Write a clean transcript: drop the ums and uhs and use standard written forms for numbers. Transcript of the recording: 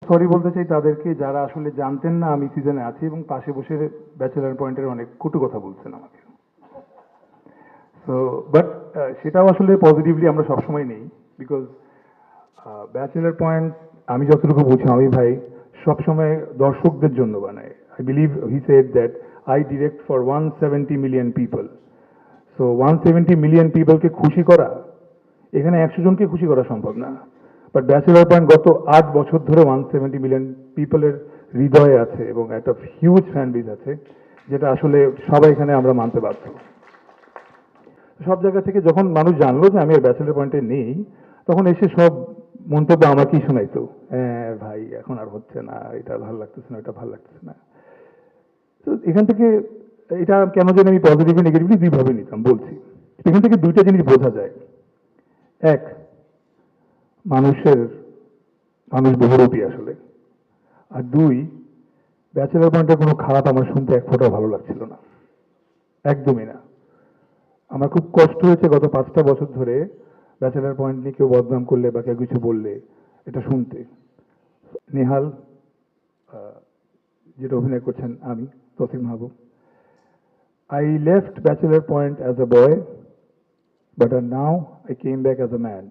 Sorry বলতে চাই তাদেরকে যারা আসলে জানতেন না আমি সিজনে আছি এবং পাশে বসে ব্যাচেলার পয়েন্টের অনেক কটু কথা বলছেন আমাকে। সো বাট সেটাও আসলে পজিটিভলি আমরা সবসময় নেই, বিকজ ব্যাচেলার পয়েন্ট আমি যতটুকু বুঝি আমি ভাই সবসময় দর্শকদের জন্য বানাই। I believe he said that I direct for 170 million people. So 170 million পিপলকে খুশি করা, এখানে 100 জনকে খুশি করা সম্ভব না। বাট ব্যাচেলার পয়েন্ট গত 8 বছর ধরে 170 মিলিয়ন পিপলের হৃদয়ে আছে এবং একটা হিউজ ফ্যান বেজ আছে, যেটা আসলে সবাই এখানে আমরা মানতে বাধ্য। সব জায়গা থেকে যখন মানুষ জানলো যে আমি আর ব্যাচেলার পয়েন্টে নেই, তখন এসে সব মন্তব্য আমাকেই শোনাইতো। হ্যাঁ ভাই এখন আর হচ্ছে না, এটা ভালো লাগতেছে না, এটা ভালো লাগতেছে না। তো এখান থেকে এটা কেন যেন আমি পজিটিভলি নেগেটিভলি দুইভাবে নিতাম বলছি। এখান থেকে দুইটা জিনিস বোঝা যায়। এক, মানুষের মানুষ বহুরূপী আসলে। আর দুই, ব্যাচেলার পয়েন্টের কোনো খারাপ আমার শুনতে এক ফোঁটাও ভালো লাগছিল না, একদমই না। আমার খুব কষ্ট হয়েছে গত 5টা বছর ধরে ব্যাচেলার পয়েন্ট নিয়ে কেউ বদনাম করলে বা কেউ কিছু বললে এটা শুনতে। নেহাল, যেটা অভিনয় করছেন আমি, তসিম মাহবুব, I left Bachelor Point as a boy, but now I came back as a man.